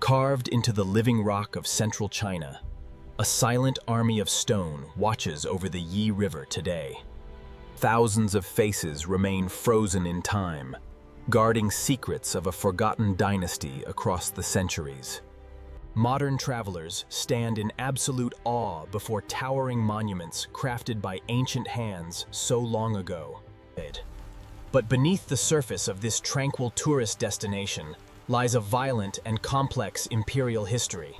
Carved into the living rock of central China, a silent army of stone watches over the Yi River today. Thousands of faces remain frozen in time, guarding secrets of a forgotten dynasty across the centuries. Modern travelers stand in absolute awe before towering monuments crafted by ancient hands so long ago. But beneath the surface of this tranquil tourist destination lies a violent and complex imperial history.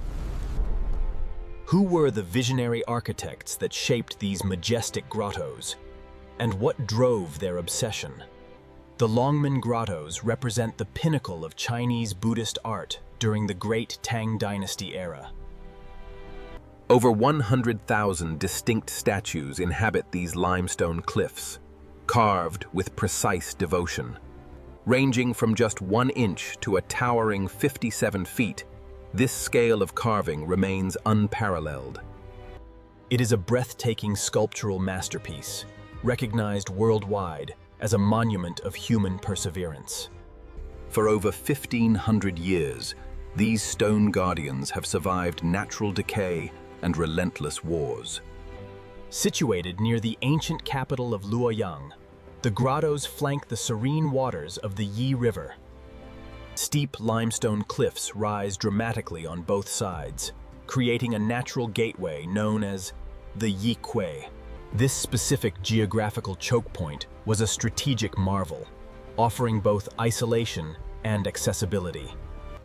Who were the visionary architects that shaped these majestic grottos, and what drove their obsession? The Longmen Grottoes represent the pinnacle of Chinese Buddhist art during the Great Tang Dynasty era. Over 100,000 distinct statues inhabit these limestone cliffs, carved with precise devotion. Ranging from just 1 inch to a towering 57 feet, this scale of carving remains unparalleled. It is a breathtaking sculptural masterpiece, recognized worldwide as a monument of human perseverance. For over 1,500 years, these stone guardians have survived natural decay and relentless wars. Situated near the ancient capital of Luoyang, the grottos flank the serene waters of the Yi River. Steep limestone cliffs rise dramatically on both sides, creating a natural gateway known as the Yi Kui. This specific geographical choke point was a strategic marvel, offering both isolation and accessibility.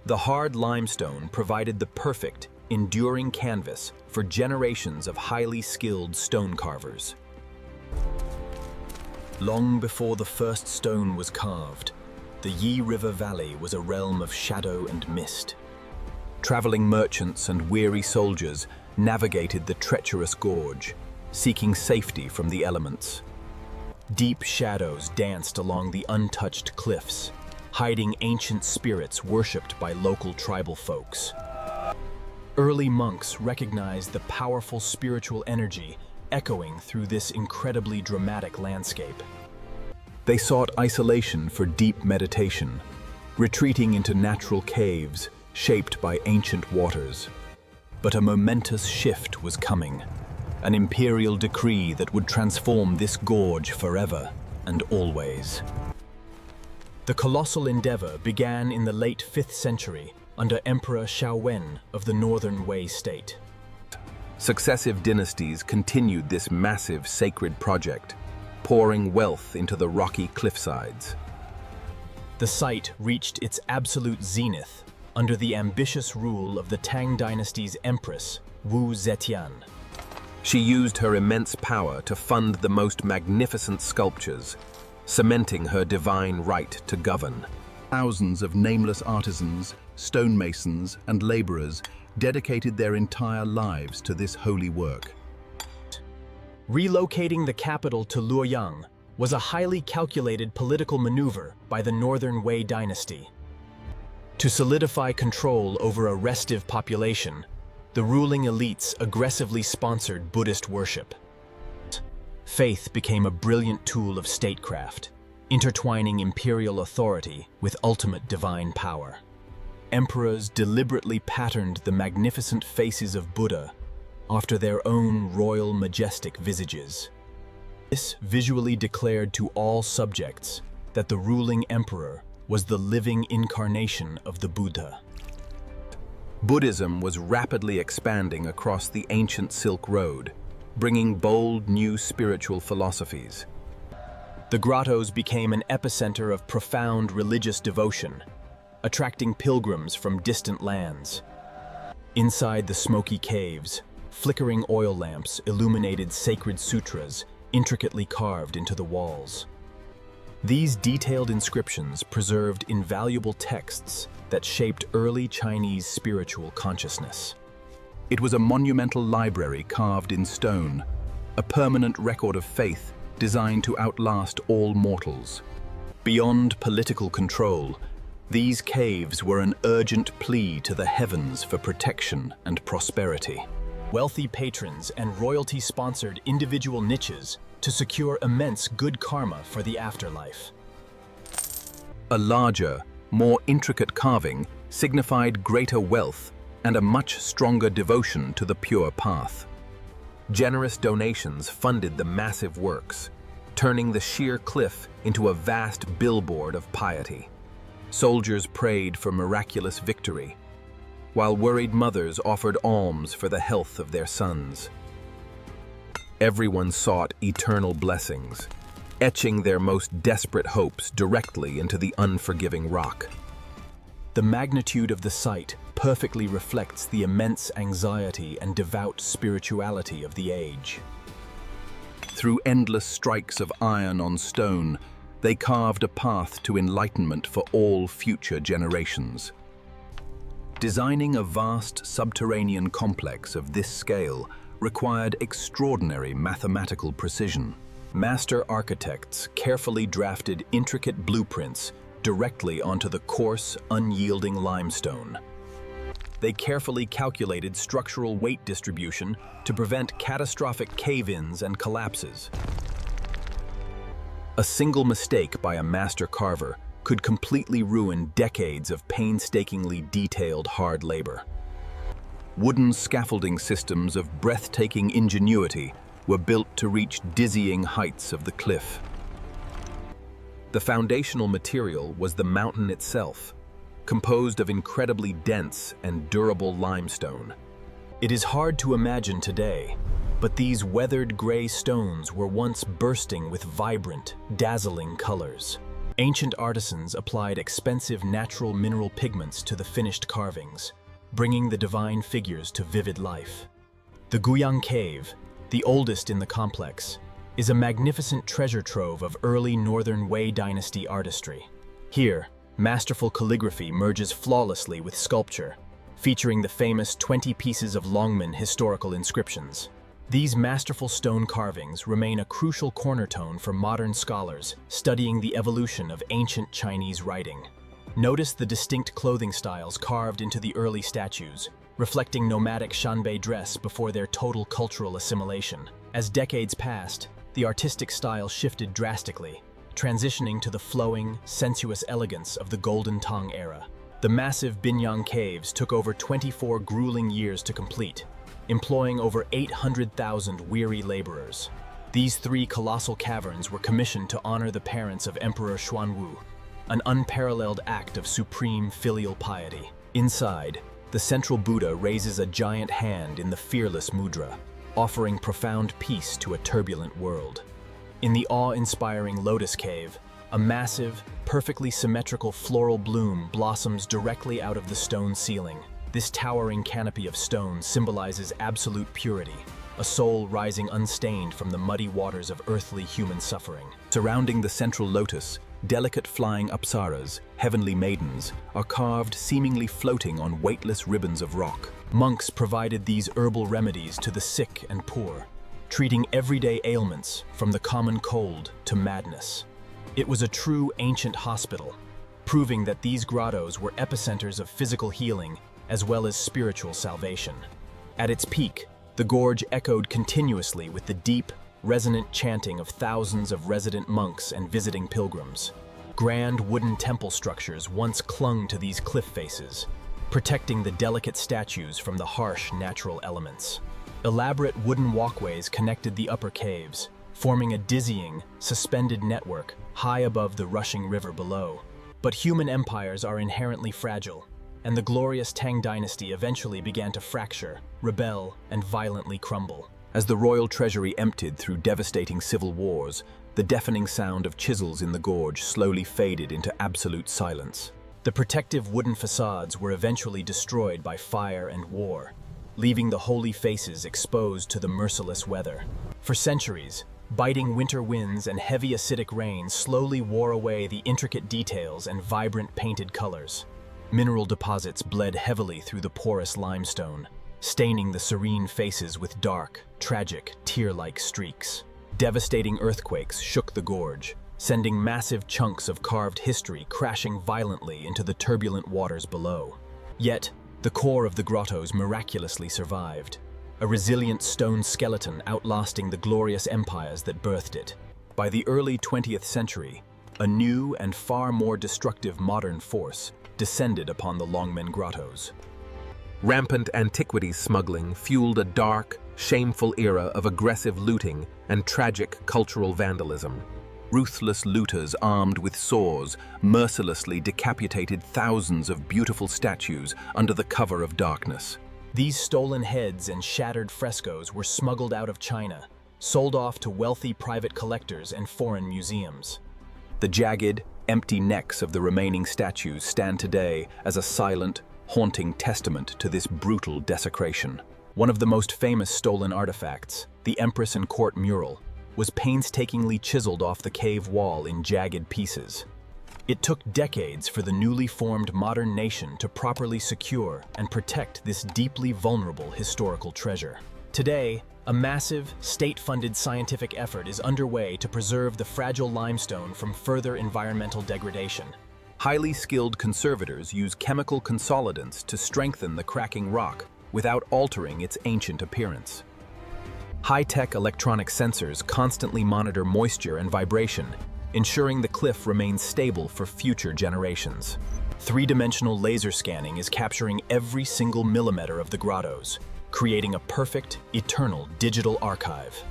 The hard limestone provided the perfect, enduring canvas for generations of highly skilled stone carvers. Long before the first stone was carved, the Yi River Valley was a realm of shadow and mist. Traveling merchants and weary soldiers navigated the treacherous gorge, seeking safety from the elements. Deep shadows danced along the untouched cliffs, hiding ancient spirits worshipped by local tribal folks. Early monks recognized the powerful spiritual energy echoing through this incredibly dramatic landscape. They sought isolation for deep meditation, retreating into natural caves shaped by ancient waters. But a momentous shift was coming, an imperial decree that would transform this gorge forever and always. The colossal endeavor began in the late 5th century under Emperor Shaowen of the Northern Wei state. Successive dynasties continued this massive sacred project, pouring wealth into the rocky cliffsides. The site reached its absolute zenith under the ambitious rule of the Tang Dynasty's Empress Wu Zetian. She used her immense power to fund the most magnificent sculptures, cementing her divine right to govern. Thousands of nameless artisans, stonemasons, and laborers dedicated their entire lives to this holy work. Relocating the capital to Luoyang was a highly calculated political maneuver by the Northern Wei Dynasty. To solidify control over a restive population, the ruling elites aggressively sponsored Buddhist worship. Faith became a brilliant tool of statecraft, intertwining imperial authority with ultimate divine power. Emperors deliberately patterned the magnificent faces of Buddha after their own royal majestic visages. This visually declared to all subjects that the ruling emperor was the living incarnation of the Buddha. Buddhism was rapidly expanding across the ancient Silk Road, bringing bold new spiritual philosophies. The grottos became an epicenter of profound religious devotion, attracting pilgrims from distant lands. Inside the smoky caves, flickering oil lamps illuminated sacred sutras intricately carved into the walls. These detailed inscriptions preserved invaluable texts that shaped early Chinese spiritual consciousness. It was a monumental library carved in stone, a permanent record of faith designed to outlast all mortals. Beyond political control, these caves were an urgent plea to the heavens for protection and prosperity. Wealthy patrons and royalty sponsored individual niches to secure immense good karma for the afterlife. A larger, more intricate carving signified greater wealth and a much stronger devotion to the pure path. Generous donations funded the massive works, turning the sheer cliff into a vast billboard of piety. Soldiers prayed for miraculous victory, while worried mothers offered alms for the health of their sons. Everyone sought eternal blessings, etching their most desperate hopes directly into the unforgiving rock. The magnitude of the site perfectly reflects the immense anxiety and devout spirituality of the age. Through endless strikes of iron on stone, they carved a path to enlightenment for all future generations. Designing a vast subterranean complex of this scale required extraordinary mathematical precision. Master architects carefully drafted intricate blueprints directly onto the coarse, unyielding limestone. They carefully calculated structural weight distribution to prevent catastrophic cave-ins and collapses. A single mistake by a master carver could completely ruin decades of painstakingly detailed hard labor. Wooden scaffolding systems of breathtaking ingenuity were built to reach dizzying heights of the cliff. The foundational material was the mountain itself, composed of incredibly dense and durable limestone. It is hard to imagine today, but these weathered gray stones were once bursting with vibrant, dazzling colors. Ancient artisans applied expensive natural mineral pigments to the finished carvings, bringing the divine figures to vivid life. The Luoyang Cave, the oldest in the complex, is a magnificent treasure trove of early Northern Wei Dynasty artistry. Here, masterful calligraphy merges flawlessly with sculpture, featuring the famous 20 pieces of Longmen historical inscriptions. These masterful stone carvings remain a crucial cornerstone for modern scholars studying the evolution of ancient Chinese writing. Notice the distinct clothing styles carved into the early statues, reflecting nomadic Shanbei dress before their total cultural assimilation. As decades passed, the artistic style shifted drastically, transitioning to the flowing, sensuous elegance of the Golden Tang era. The massive Binyang Caves took over 24 grueling years to complete, employing over 800,000 weary laborers. These three colossal caverns were commissioned to honor the parents of Emperor Xuanwu, an unparalleled act of supreme filial piety. Inside, the central Buddha raises a giant hand in the fearless mudra, offering profound peace to a turbulent world. In the awe-inspiring Lotus Cave, a massive, perfectly symmetrical floral bloom blossoms directly out of the stone ceiling. This towering canopy of stone symbolizes absolute purity, a soul rising unstained from the muddy waters of earthly human suffering. Surrounding the central lotus, delicate flying apsaras, heavenly maidens, are carved seemingly floating on weightless ribbons of rock. Monks provided these herbal remedies to the sick and poor, treating everyday ailments from the common cold to madness. It was a true ancient hospital, proving that these grottos were epicenters of physical healing as well as spiritual salvation. At its peak, the gorge echoed continuously with the deep, resonant chanting of thousands of resident monks and visiting pilgrims. Grand wooden temple structures once clung to these cliff faces, protecting the delicate statues from the harsh natural elements. Elaborate wooden walkways connected the upper caves, forming a dizzying, suspended network high above the rushing river below. But human empires are inherently fragile, and the glorious Tang Dynasty eventually began to fracture, rebel, and violently crumble. As the royal treasury emptied through devastating civil wars, the deafening sound of chisels in the gorge slowly faded into absolute silence. The protective wooden facades were eventually destroyed by fire and war, leaving the holy faces exposed to the merciless weather. For centuries, biting winter winds and heavy acidic rain slowly wore away the intricate details and vibrant painted colors. Mineral deposits bled heavily through the porous limestone, staining the serene faces with dark, tragic, tear-like streaks. Devastating earthquakes shook the gorge, sending massive chunks of carved history crashing violently into the turbulent waters below. Yet, the core of the grottos miraculously survived, a resilient stone skeleton outlasting the glorious empires that birthed it. By the early 20th century, a new and far more destructive modern force, descended upon the Longmen Grottoes. Rampant antiquities smuggling fueled a dark, shameful era of aggressive looting and tragic cultural vandalism. Ruthless looters armed with saws mercilessly decapitated thousands of beautiful statues under the cover of darkness. These stolen heads and shattered frescoes were smuggled out of China, sold off to wealthy private collectors and foreign museums. The jagged, empty necks of the remaining statues stand today as a silent, haunting testament to this brutal desecration. One of the most famous stolen artifacts, the Empress and Court mural, was painstakingly chiseled off the cave wall in jagged pieces. It took decades for the newly formed modern nation to properly secure and protect this deeply vulnerable historical treasure. Today, a massive, state-funded scientific effort is underway to preserve the fragile limestone from further environmental degradation. Highly skilled conservators use chemical consolidants to strengthen the cracking rock without altering its ancient appearance. High-tech electronic sensors constantly monitor moisture and vibration, ensuring the cliff remains stable for future generations. Three-dimensional laser scanning is capturing every single millimeter of the grottos, creating a perfect, eternal digital archive.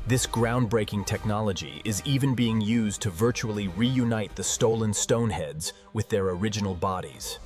This groundbreaking technology is even being used to virtually reunite the stolen stone heads with their original bodies.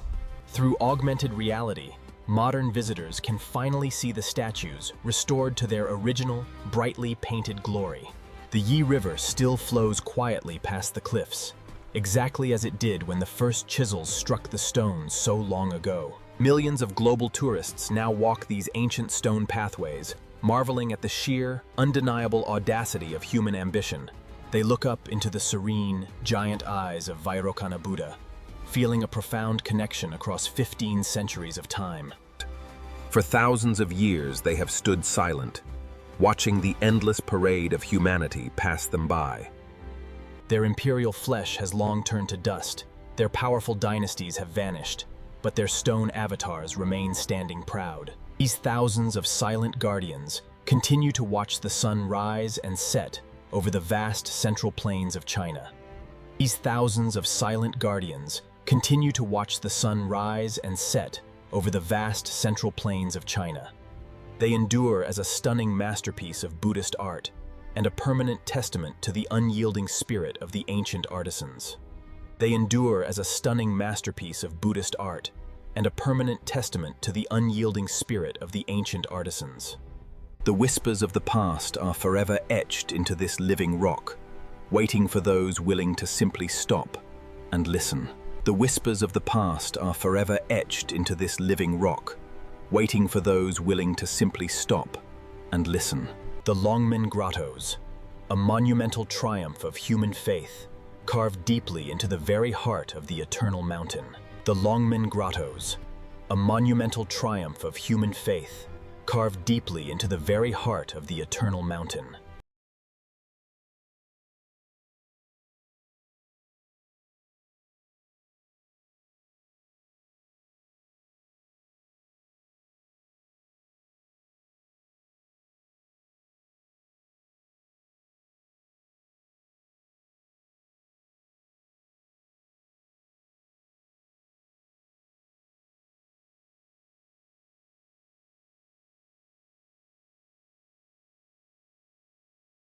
Through augmented reality, modern visitors can finally see the statues restored to their original, brightly painted glory. The Yi River still flows quietly past the cliffs, exactly as it did when the first chisels struck the stones so long ago. Millions of global tourists now walk these ancient stone pathways, marveling at the sheer, undeniable audacity of human ambition. They look up into the serene, giant eyes of Vairocana Buddha, feeling a profound connection across 15 centuries of time. For thousands of years, they have stood silent, watching the endless parade of humanity pass them by. Their imperial flesh has long turned to dust, their powerful dynasties have vanished, but their stone avatars remain standing proud. These thousands of silent guardians continue to watch the sun rise and set over the vast central plains of China. These thousands of silent guardians continue to watch the sun rise and set over the vast central plains of China. They endure as a stunning masterpiece of Buddhist art and a permanent testament to the unyielding spirit of the ancient artisans. They endure as a stunning masterpiece of Buddhist art and a permanent testament to the unyielding spirit of the ancient artisans. The whispers of the past are forever etched into this living rock, waiting for those willing to simply stop and listen. The whispers of the past are forever etched into this living rock, waiting for those willing to simply stop and listen. The Longmen Grottoes, a monumental triumph of human faith, carved deeply into the very heart of the eternal mountain. The Longmen Grottoes, a monumental triumph of human faith, carved deeply into the very heart of the eternal mountain.